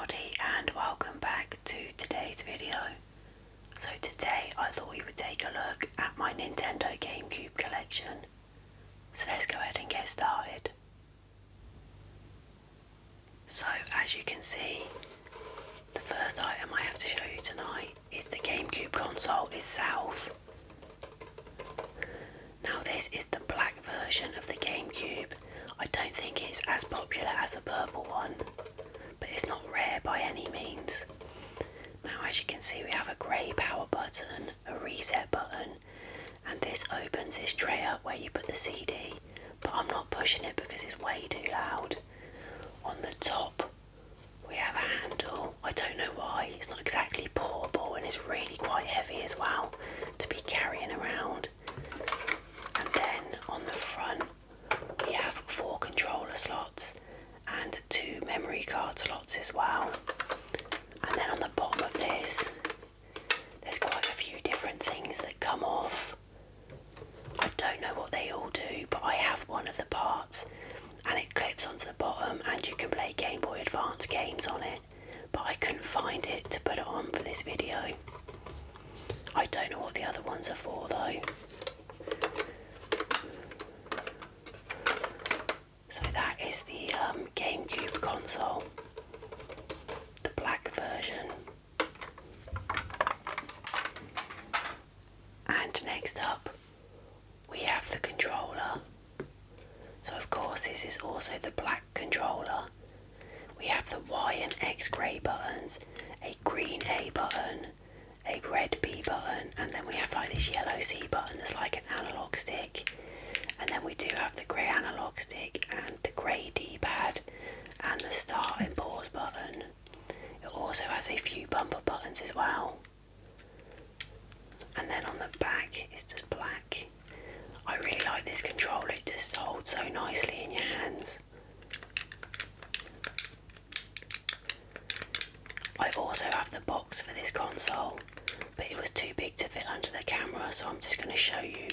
everybody and welcome back to today's video. So today I thought we would take a look at my Nintendo GameCube collection. So let's go ahead and get started. So as you can see, the first item I have to show you tonight is the GameCube console itself. Now this is the black version of the GameCube. I don't think it's as popular as the purple one, but it's not rare by any means. Now as you can see, we have a grey power button, a reset button, and this opens this tray up where you put the CD, but I'm not pushing it because it's way too loud. On the top we have a handle. I don't know why, it's not exactly portable and it's really quite heavy as well to be carrying around. And then on the front we have 4 controller slots and 2 memory card slots as well. And then on the bottom of this, there's quite a few different things that come off. I don't know what they all do, but I have one of the parts and it clips onto the bottom and you can play Game Boy Advance games on it, but I couldn't find it to put it on for this video. I don't know what the other ones are for though. So that is the GameCube console, the black version. And next up we have the controller. So of course this is also the black controller. We have the Y and X grey buttons, a green A button, a red B button, and then we have like this yellow C button that's like an analog stick. And then we do have the grey analog stick and the grey D-pad and the start and pause button. It also has a few bumper buttons as well. And then on the back it's just black. I really like this controller, it just holds so nicely in your hands. I also have the box for this console, but it was too big to fit under the camera, so I'm just going to show you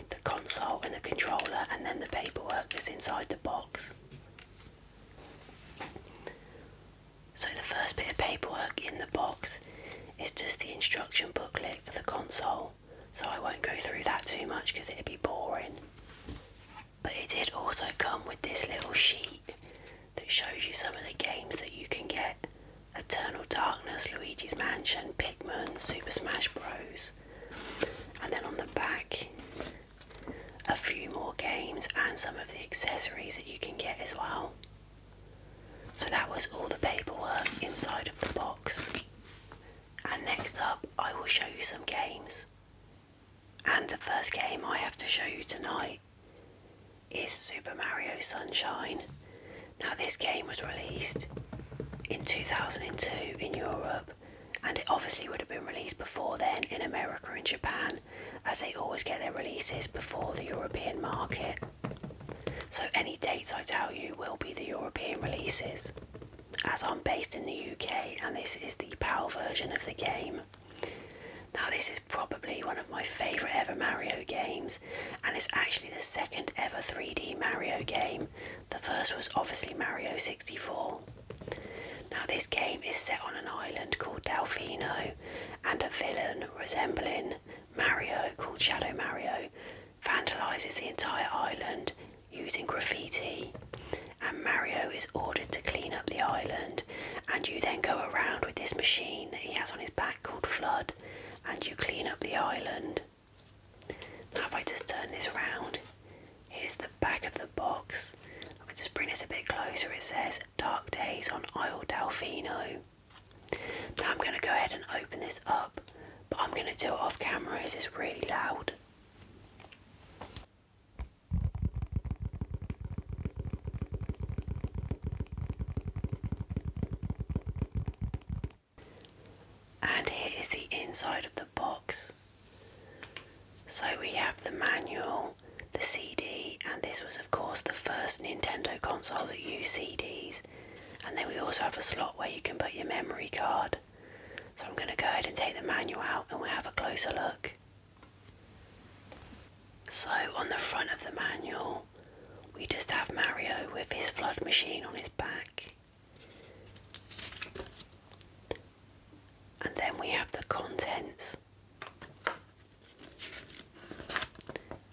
the console and the controller and then the paperwork that's inside the box. So the first bit of paperwork in the box is just the instruction booklet for the console, so I won't go through that too much because it'd be boring. But it did also come with this little sheet that shows you some of the games that you can get. Eternal Darkness, Luigi's Mansion, Pikmin, Super Smash Bros. And then on the back, a few more games and some of the accessories that you can get as well. So that was all the paperwork inside of the box. And next up, I will show you some games. And the first game I have to show you tonight is Super Mario Sunshine. Now this game was released in 2002 in Europe, and it obviously would have been released before then in America and Japan, as they always get their releases before the European market. So any dates I tell you will be the European releases, as I'm based in the UK and this is the PAL version of the game. Now this is probably one of my favourite ever Mario games, and it's actually the second ever 3D Mario game. The first was obviously Mario 64. Now this game is set on an island called Delfino, and a villain resembling Mario called Shadow Mario vandalises the entire island using graffiti, and Mario is ordered to clean up the island, and you then go around with this machine that he has on his back called Flood, and you clean up the island. Now if I just turn this round, here's the back of the box. If I just bring this a bit closer, it says Dark Days on Isle Delfino. Now I'm going to go ahead and open this up, but I'm going to do it off camera as it's really loud. And here is the inside of the box. So we have the manual, the CD, and this was of course the first Nintendo console that used CDs. And then we also have a slot where you can put your memory card. So I'm going to go ahead and take the manual out and we'll have a closer look. So on the front of the manual, we just have Mario with his flood machine on his back. And then we have the contents.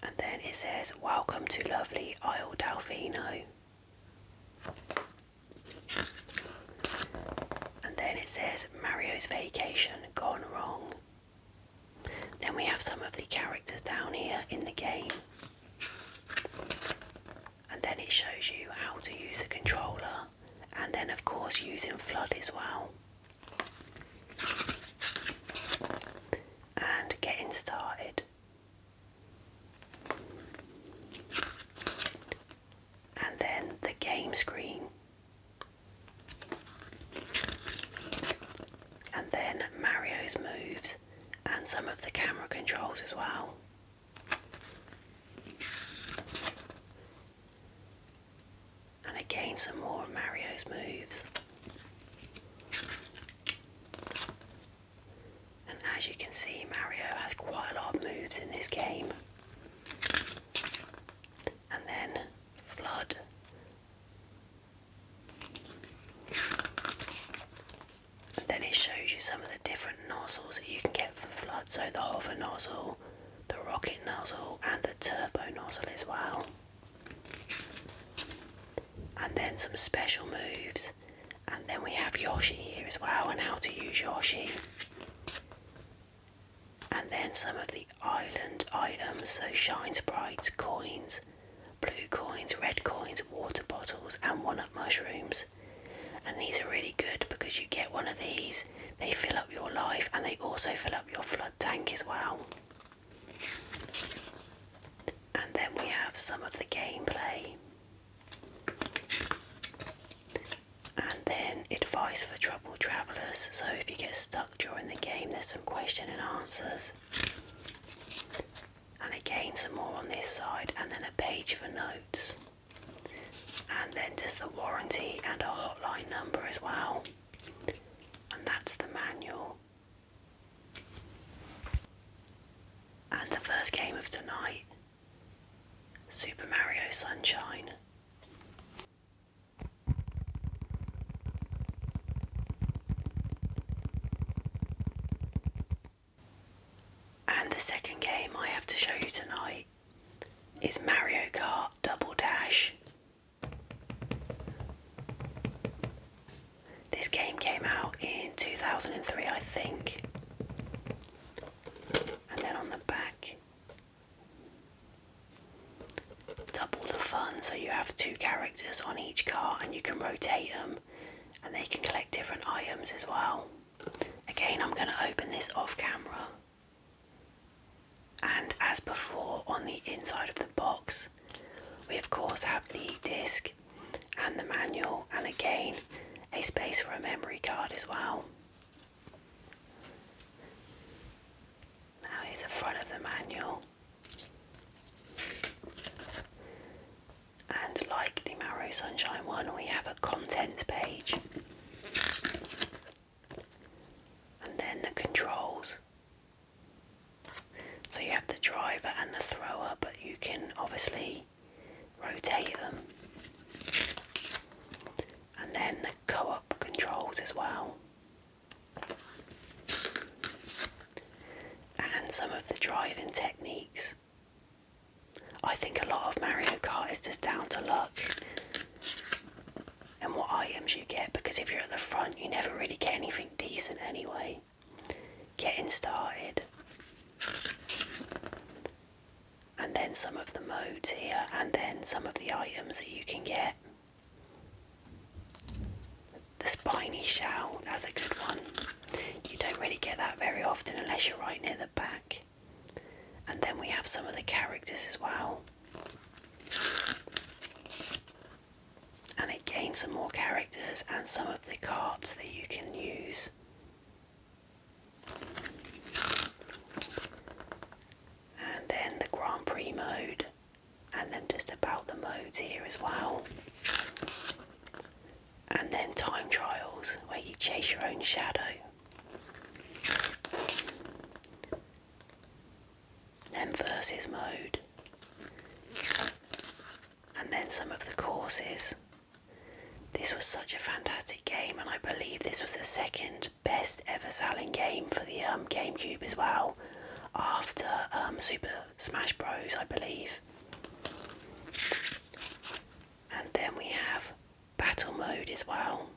And then it says, "Welcome to lovely Isle Delfino." And then it says, "Mario's vacation gone wrong." Then we have some of the characters down here in the game. And then it shows you how to use a controller. And then of course using FLUDD as well. And getting started. And then the game screen. And then Mario's moves and some of the camera controls as well. And again some more of Mario's moves. And as you can see, Mario has quite a lot of moves in this game. And then FLUDD. And then it shows you some of the different nozzles that you can get for FLUDD. So the hover nozzle, the rocket nozzle, and the turbo nozzle as well. And then some special moves. And then we have Yoshi here as well, and how to use Yoshi. And then some of the island items, so shine sprites, coins, blue coins, red coins, water bottles, and 1-up mushrooms. And these are really good because you get one of these, they fill up your life, and they also fill up your FLUDD tank as well. And then we have some of the gameplay. And then advice for troubled travellers, so if you get stuck during the game, there's some question and answers. And again some more on this side, and then a page for notes. And then just the warranty and a hotline number as well. And that's the manual. And the first game of tonight, Super Mario Sunshine. And the second game I have to show you tonight is Mario Kart Double Dash. This game came out in 2003, I think. And then on the back, double the fun, so you have 2 characters on each kart and you can rotate them and they can collect different items as well. Again, I'm going to open this off camera. And as before, on the inside of the box, we of course have the disc and the manual, and again a space for a memory card as well. Now here's the front of the manual. And like the Mario Sunshine one, we have a contents page. And then the controls. So you have the driver and the thrower, but you can obviously rotate them. And then the co-op controls as well. And some of the driving techniques. I think a lot of Mario Kart is just down to luck and what items you get, because if you're at the front you never really get anything decent anyway. Getting started. And then some of the modes here, and then some of the items that you can get. The spiny shell, that's a good one. You don't really get that very often unless you're right near the back. And then we have some of the characters as well. And again some more characters and some of the carts that you can use. And then the Grand Prix mode, and then just about the modes here as well. And then time trials, where you chase your own shadow. Then versus mode. And then some of the courses. This was such a fantastic game, and I believe this was the second best ever selling game for the GameCube as well, after Super Smash Bros, I believe. And then we have battle mode as well.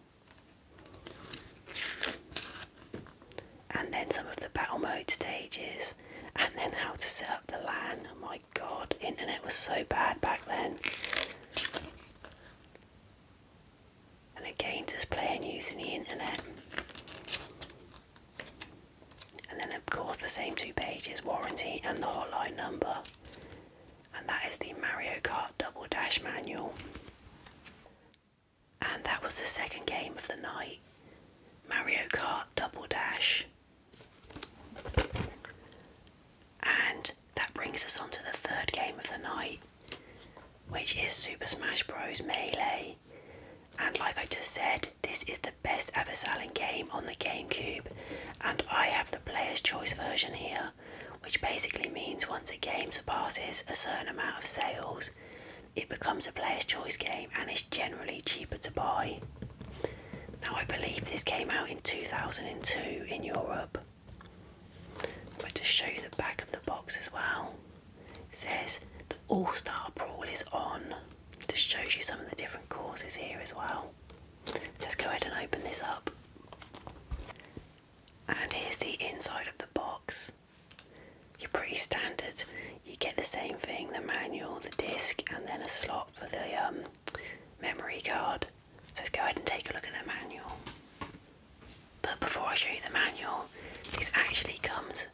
And then some of the battle mode stages, and then how to set up the LAN. Oh my god, internet was so bad back then. And again, just playing using the internet. And then of course the same 2 pages, warranty and the hotline number. And that is the Mario Kart Double Dash manual. And that was the second game of the night, Mario Kart Double Dash. And that brings us on to the third game of the night, which is Super Smash Bros. Melee. And like I just said, this is the best ever selling game on the GameCube, and I have the player's choice version here, which basically means once a game surpasses a certain amount of sales, it becomes a player's choice game and is generally cheaper to buy. Now I believe this came out in 2002 in Europe. But to show you the back of the box as well, it says the All-Star Brawl is on. Just shows you some of the different courses here as well. Let's go ahead and open this up. And here's the inside of the box. You're pretty standard. You get the same thing, the manual, the disc, and then a slot for the memory card. So let's go ahead and take a look at the manual. But before I show you the manual, this actually comes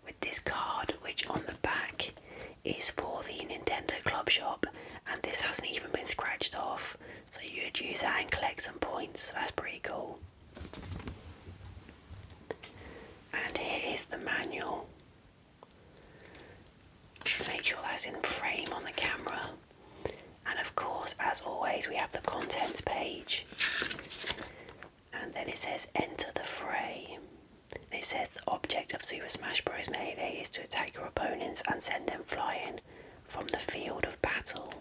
with this card, which on the back is for the Nintendo Club Shop, and this hasn't even been scratched off, so you'd use that and collect some points, so that's pretty cool. And here is the manual. Make sure that's in frame on the camera. And of course, as always, we have the contents page. And then it says enter the fray. And it says the object of Super Smash Bros. Melee is to attack your opponents and send them flying from the field of battle.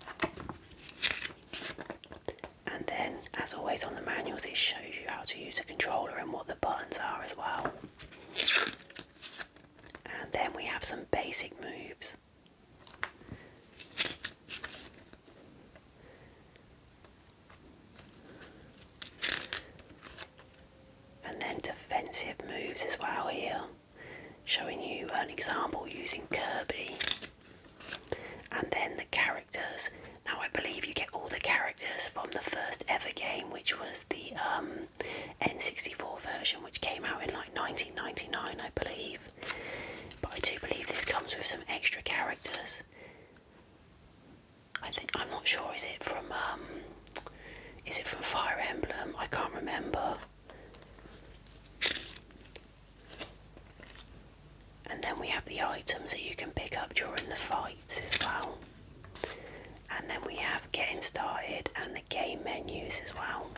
And then, as always on the manuals, it shows you how to use a controller and what the buttons are as well. And then we have some basic moves. And then defensive moves as well here, showing you an example using Kirby. And then the characters. Now I believe you get all the characters from the first ever game, which was the N64 version, which came out in like 1999, I believe. But I do believe this comes with some extra characters. I'm not sure, is it from Fire Emblem? I can't remember. And then we have the items that you can pick up during the fights as well. And then we have getting started and the game menus as well.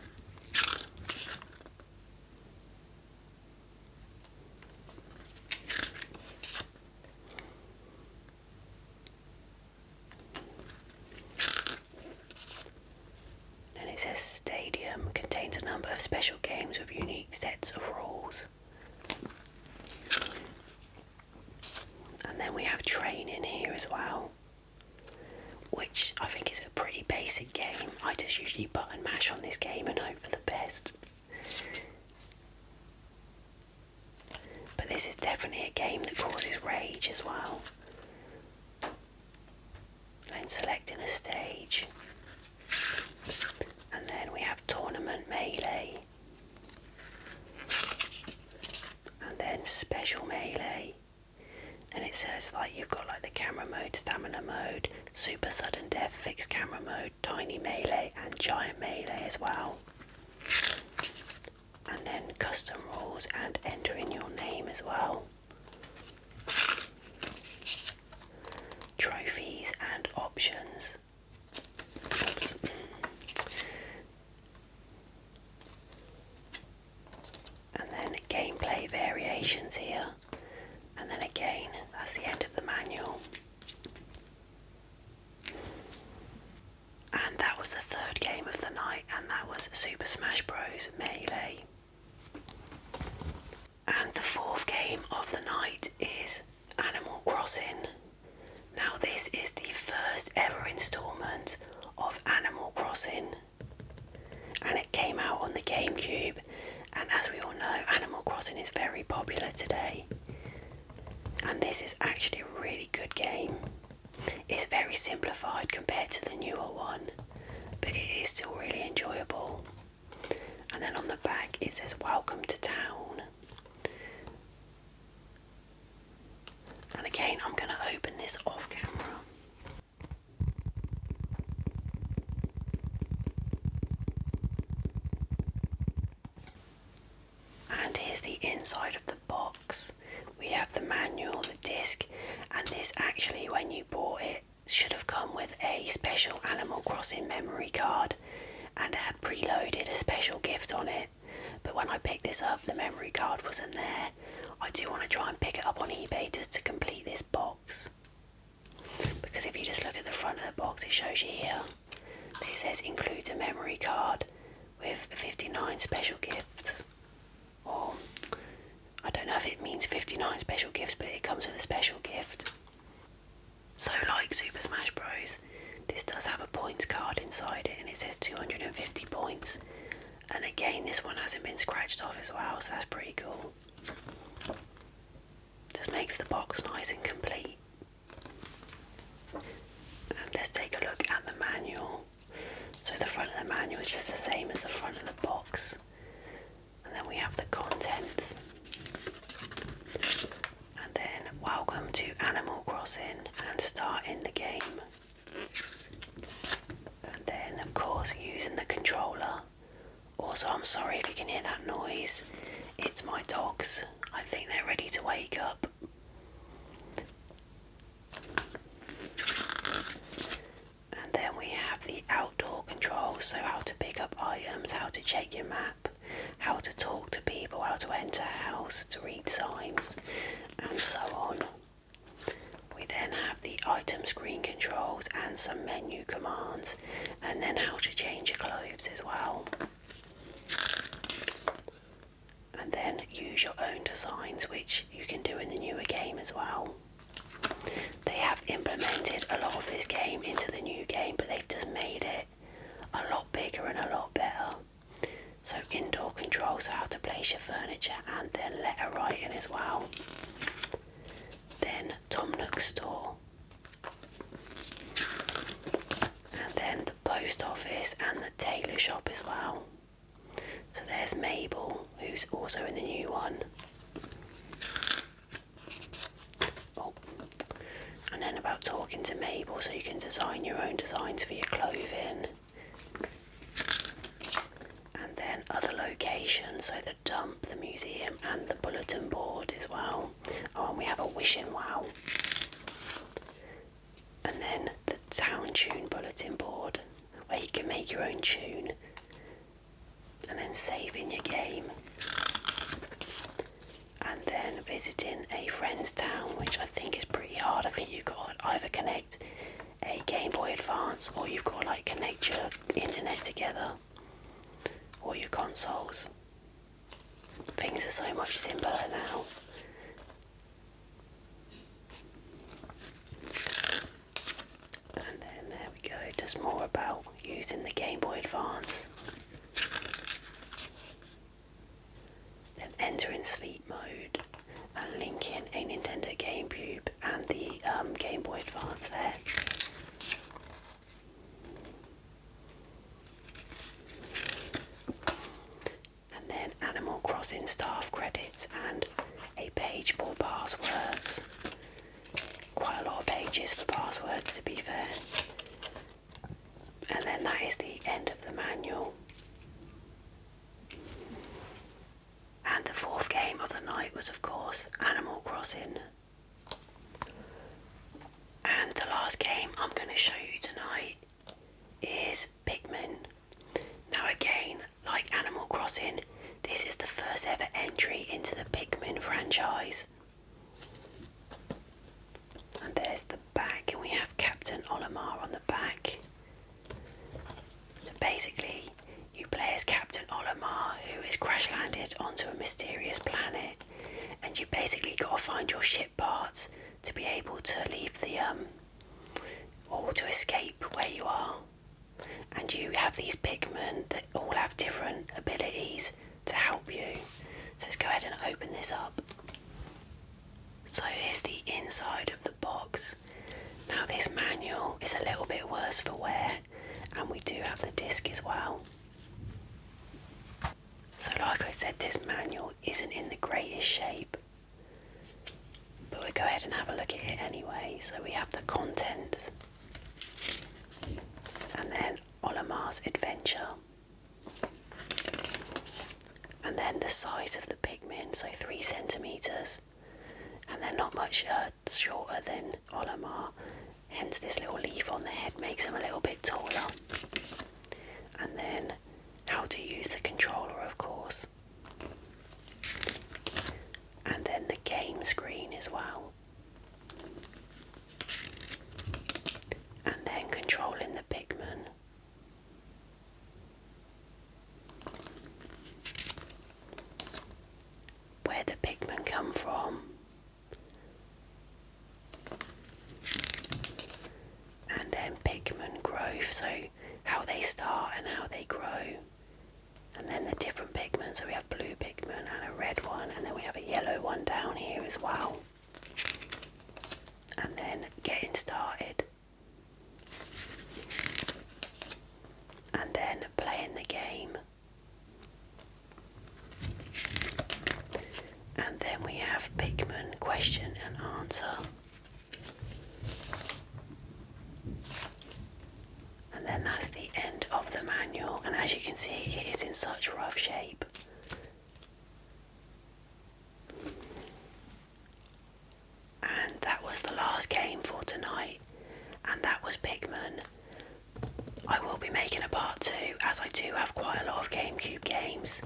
And it says Stadium contains a number of special games with unique sets of rules. And then we have training here as well, which I think is a pretty basic game. I just usually button mash on this game and hope for the best. But this is definitely a game that causes rage as well. Then selecting a stage. And then we have Tournament Melee. And then Special Melee. And it says like you've got like the camera mode, stamina mode, super sudden death, fixed camera mode, tiny melee and giant melee as well. And then custom rules and entering your name as well. Trophies and options. Oops. And then gameplay variations here. And then again, that's the end of the manual. And that that was the third game of the night, and that was Super Smash Bros. Melee. And the fourth game of the night is Animal Crossing. Now this is the first ever instalment of Animal Crossing, and it came out on the GameCube, and as we all know, Animal Crossing is very popular today. And this is actually a really good game. It's very simplified compared to the newer one, but it is still really enjoyable. And then on the back it says welcome to town. And again, I'm going to open this off camera. And here's the inside of the box. We have the manual, the disc, and this actually, when you bought it, should have come with a special Animal Crossing memory card, and it had preloaded a special gift on it. But when I picked this up, the memory card wasn't there. I do want to try and pick it up on eBay just to complete this box. Because if you just look at the front of the box, it shows you here that it says includes a memory card with 59 special gifts. Or, I don't know if it means 59 special gifts, but it comes with a special gift. So like Super Smash Bros, this does have a points card inside it, and it says 250 points. And again, this one hasn't been scratched off as well, so that's pretty cool. Just makes the box nice and complete. And let's take a look at the manual. So the front of the manual is just the same as the front of the box. And then we have the contents. And then welcome to Animal Crossing and starting the game. And then of course using the controller. Also, I'm sorry if you can hear that noise. It's my dogs. I think they're ready to wake up. And then we have the outdoor controls, so how to pick up items, how to check your map, how to talk to people, how to enter a house, to read signs, and so on. We then have the item screen controls and some menu commands, and then how to change your clothes as well. And then use your own designs, which you can do in the newer game as well. They have implemented a lot of this game into the new game, but they've just made it a lot bigger and a lot better. So indoor controls, so how to place your furniture, and then letter writing as well. Then Tom Nook's store. And then the post office and the tailor shop as well. So there's Mabel, who's also in the new one. Oh. And then about talking to Mabel, so you can design your own designs for your clothing. And then other locations, so the dump, the museum, and the bulletin board as well. Oh, and we have a wishing wow. And then the town tune bulletin board, where you can make your own tune. And then save in your game. And then visiting a friend's town, which I think is pretty hard. I think you've got to either connect a Game Boy Advance, or you've got to like connect your internet together, or your consoles. Things are so much simpler now. And then there we go, just more about using the Game Boy Advance. Then enter in sleep mode and link in a Nintendo GameCube and the Game Boy Advance there. And then Animal Crossing staff credits and a page for passwords. Quite a lot of pages for passwords, to be fair. And then that is the end of the manual. And the fourth game of the night was, of course, Animal Crossing. And the last game I'm going to show you tonight is Pikmin. Now again, like Animal Crossing, this is the first ever entry into the Pikmin franchise. And there's the back, and we have Captain Olimar on the back. basically you play as Captain Olimar, who is crash landed onto a mysterious planet, and you've basically got to find your ship parts to be able to leave the or to escape where you are. And you have these Pikmin that all have different abilities to help you. So let's go ahead and open this up. So here's the inside of the box. Now this manual is a little bit worse for wear, and we do have the disc as well. So like I said, this manual isn't in the greatest shape, but we'll go ahead and have a look at it anyway. So we have the contents, and then Olimar's adventure, and then the size of the Pikmin, so 3 centimetres, and they're not much shorter than Olimar, hence this little leaf on the head makes them a little bit taller. And then how to use the controller, of course, and then the game screen as well, and then controlling the Pikmin. Where the Pikmin come from, and then Pikmin growth, so how they start and how they grow, and then the different Pikmin. So we have blue Pikmin and a red one, and then we have a yellow one down here as well. And then getting started, and then playing the game, and then we have Pikmin question and answer, and then that's the end of the manual. And as you can see, it is in such rough shape. And that was the last game for tonight, and that was Pikmin. I will be making a part 2, as I do have quite a lot of GameCube games.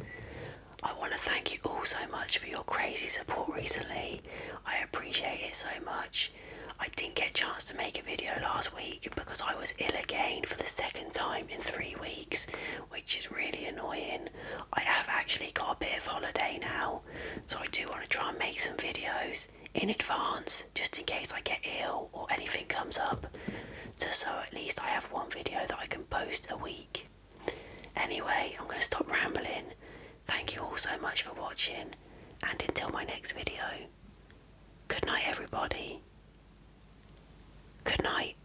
I want to thank you all so much for your crazy support recently. I appreciate it so much. I didn't get a chance to make a video last week because I was ill again for the second time in 3 weeks, which is really annoying. I have actually got a bit of holiday now, so I do want to try and make some videos in advance, just in case I get ill or anything comes up, just so at least I have one video that I can post a week. Anyway, I'm going to stop rambling. Thank you all so much for watching, and until my next video, good night everybody. Good night.